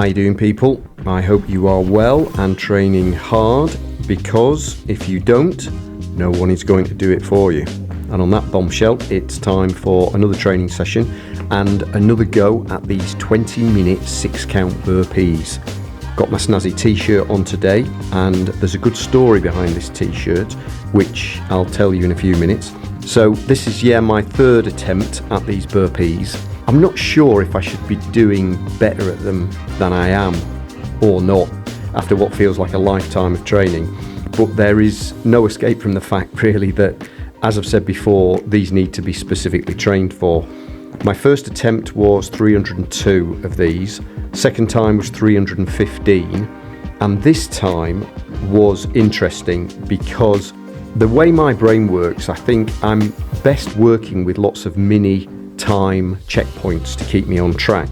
you doing, people? I hope you are well and training hard, because if you don't, no one is going to do it for you. And on that bombshell, it's time for another training session and another go at these 20-minute 6-count burpees. Got my snazzy t-shirt on today, and there's a good story behind this t-shirt, which I'll tell you in a few minutes. So this is, my third attempt at these burpees. I'm not sure if I should be doing better at them than I am or not, after what feels like a lifetime of training. But there is no escape from the fact, really, that, as I've said before, these need to be specifically trained for. My first attempt was 302 of these, second time was 315, and this time was interesting because the way my brain works, I think I'm best working with lots of mini time checkpoints to keep me on track.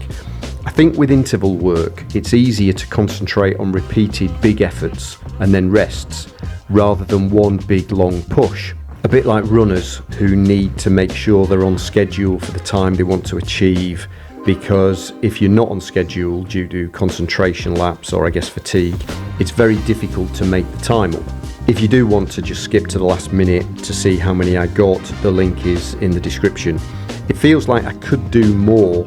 I think with interval work, it's easier to concentrate on repeated big efforts and then rests, rather than one big long push. A bit like runners who need to make sure they're on schedule for the time they want to achieve, because if you're not on schedule due to concentration lapse or fatigue, it's very difficult to make the time up. If you do want to just skip to the last minute to see how many I got, the link is in the description. It feels like I could do more,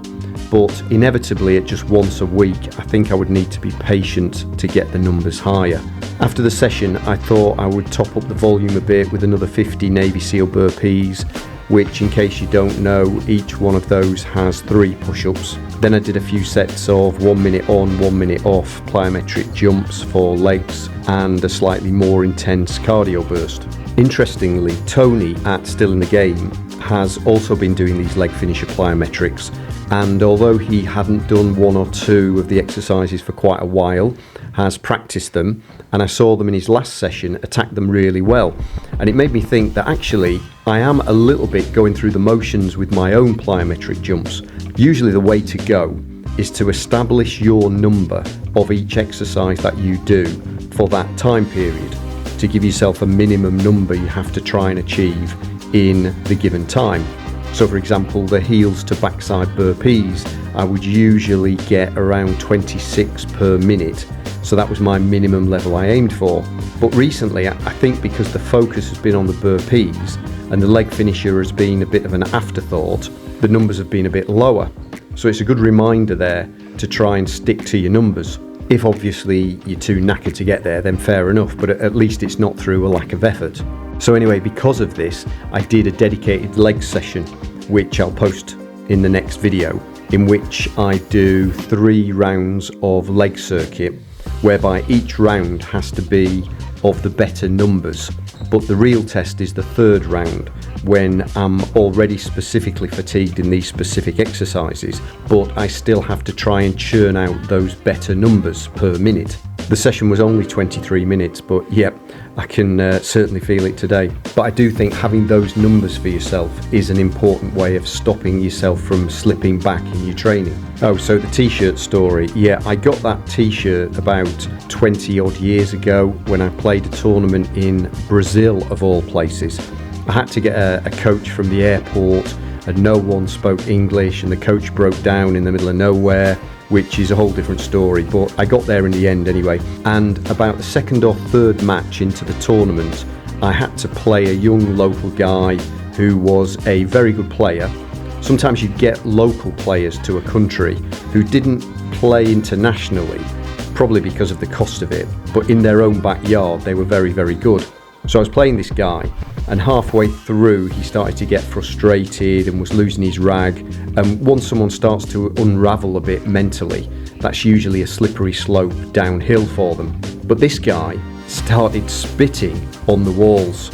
but inevitably at just once a week, I think I would need to be patient to get the numbers higher. After the session, I thought I would top up the volume a bit with another 50 Navy Seal Burpees, which, in case you don't know, each one of those has 3 push-ups. Then I did a few sets of 1 minute on, 1 minute off plyometric jumps for legs and a slightly more intense cardio burst. Interestingly, Tony at Still in the Game has also been doing these leg finisher plyometrics, and although he hadn't done 1 or 2 of the exercises for quite a while, has practiced them, and I saw them in his last session attack them really well. And it made me think that actually I am a little bit going through the motions with my own plyometric jumps. Usually the way to go is to establish your number of each exercise that you do for that time period, to give yourself a minimum number you have to try and achieve in the given time. So for example, the heels to backside burpees, I would usually get around 26 per minute. So that was my minimum level I aimed for. But recently, I think because the focus has been on the burpees and the leg finisher has been a bit of an afterthought, the numbers have been a bit lower. So it's a good reminder there to try and stick to your numbers. If obviously you're too knackered to get there, then fair enough, but at least it's not through a lack of effort. So anyway, because of this, I did a dedicated leg session, which I'll post in the next video, in which I do 3 rounds of leg circuit, whereby each round has to be of the better numbers. But the real test is the 3rd round, when I'm already specifically fatigued in these specific exercises, but I still have to try and churn out those better numbers per minute. The session was only 23 minutes, but I can certainly feel it today. But I do think having those numbers for yourself is an important way of stopping yourself from slipping back in your training. Oh, so the t-shirt story. I got that t-shirt about 20 odd years ago when I played a tournament in Brazil, of all places. I had to get a coach from the airport, and no one spoke English, and the coach broke down in the middle of nowhere, which is a whole different story, but I got there in the end anyway. And about the 2nd or 3rd match into the tournament, I had to play a young local guy who was a very good player. Sometimes you get local players to a country who didn't play internationally, probably because of the cost of it, but in their own backyard they were very, very good. So I was playing this guy, and halfway through he started to get frustrated and was losing his rag. And once someone starts to unravel a bit mentally, that's usually a slippery slope downhill for them. But this guy started spitting on the walls.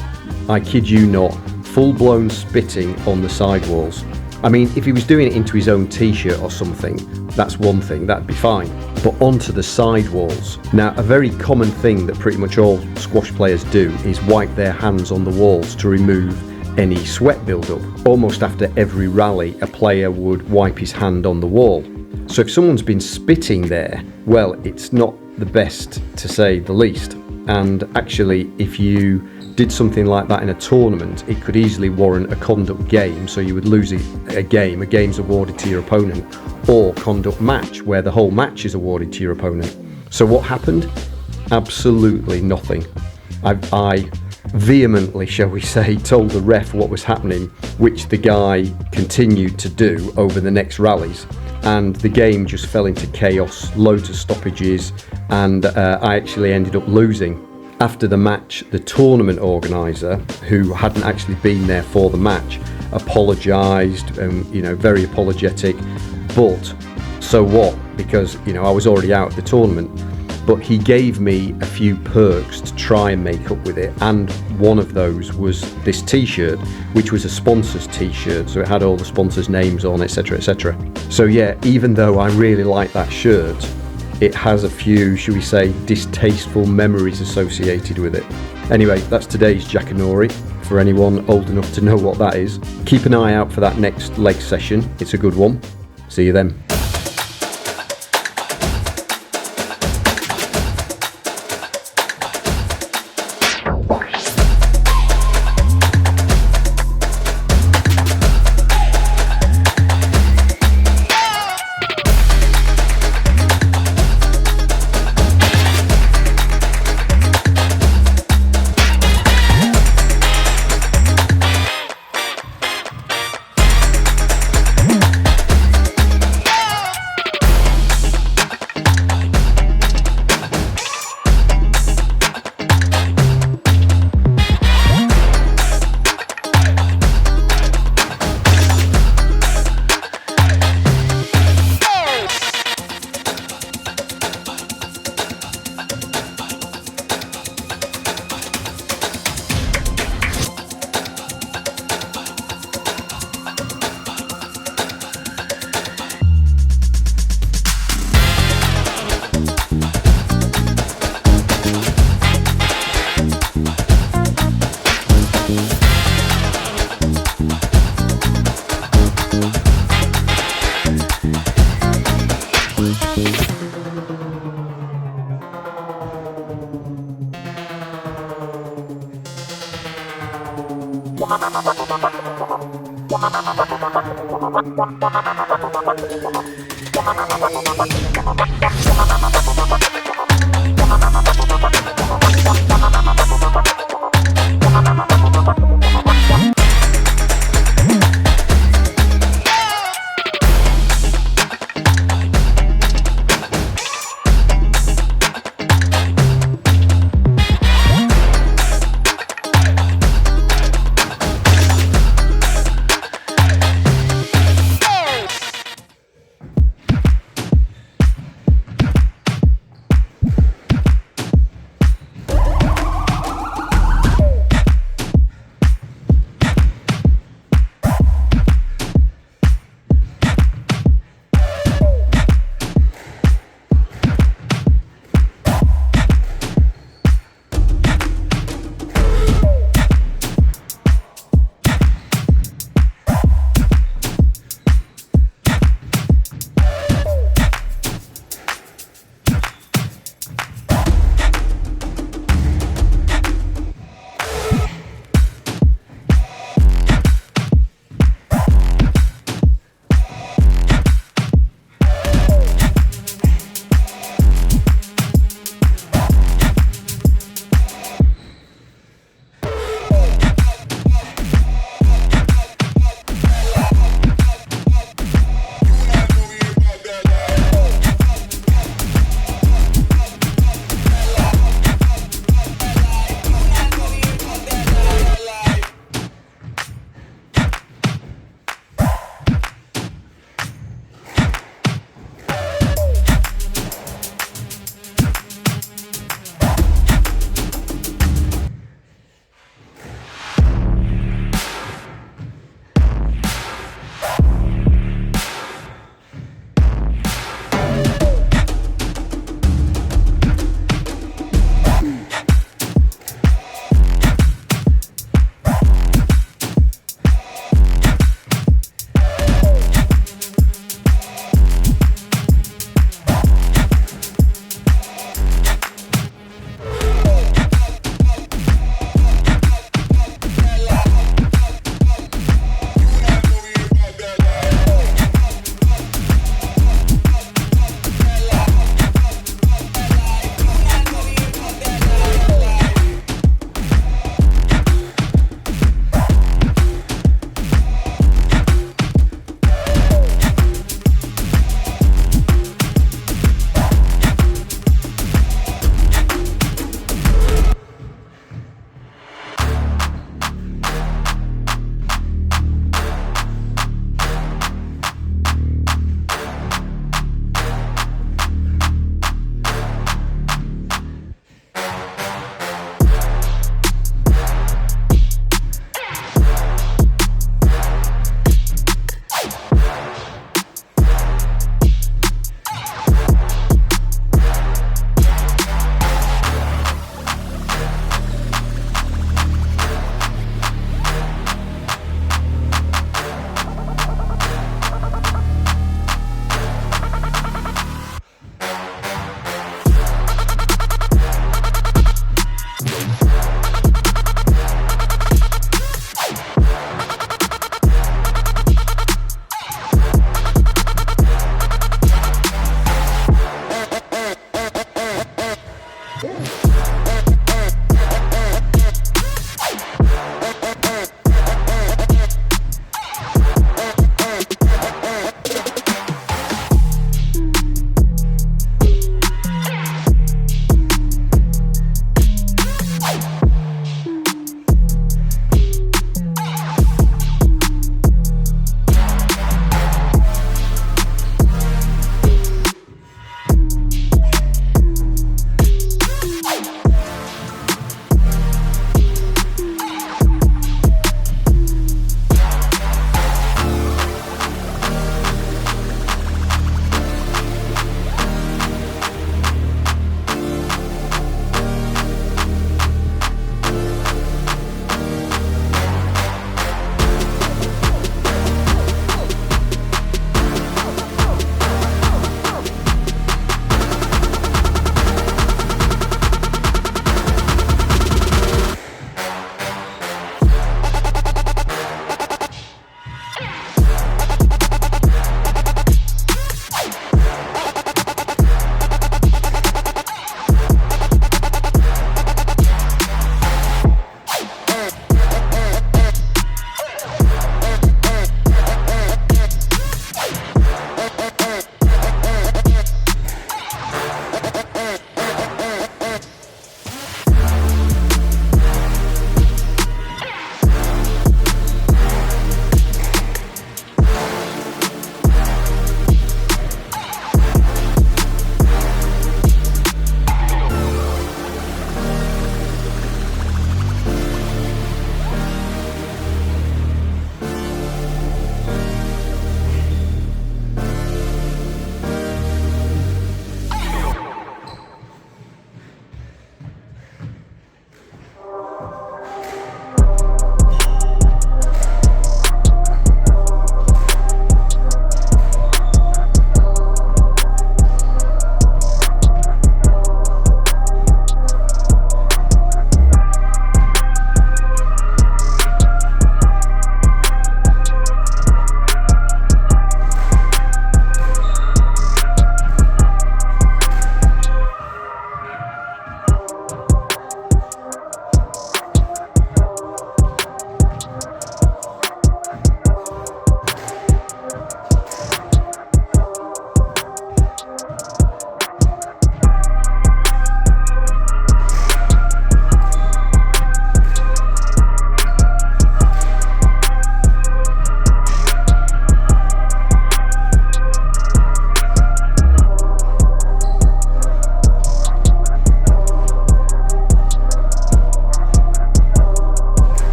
I kid you not, full-blown spitting on the sidewalls. I mean, if he was doing it into his own t-shirt or something, that's one thing, that'd be fine. But onto the sidewalls. Now, a very common thing that pretty much all squash players do is wipe their hands on the walls to remove any sweat buildup. Almost after every rally, a player would wipe his hand on the wall. So if someone's been spitting there, well, it's not the best, to say the least. And actually, if you did something like that in a tournament, it could easily warrant a conduct game, so you would lose a game. A game's awarded to your opponent, or conduct match, where the whole match is awarded to your opponent. So what happened? Absolutely nothing. I vehemently, shall we say, told the ref what was happening, which the guy continued to do over the next rallies, and the game just fell into chaos, loads of stoppages, and I actually ended up losing. After the match, the tournament organizer, who hadn't actually been there for the match, apologised, very apologetic, but so what, because I was already out of the tournament. But he gave me a few perks to try and make up with it, and one of those was this t-shirt, which was a sponsor's t-shirt, so it had all the sponsors' names on, etc, etc. So yeah, even though I really like that shirt, it has a few, shall we say, distasteful memories associated with it. Anyway, that's today's Jackanory, for anyone old enough to know what that is. Keep an eye out for that next leg session, it's a good one. See you then.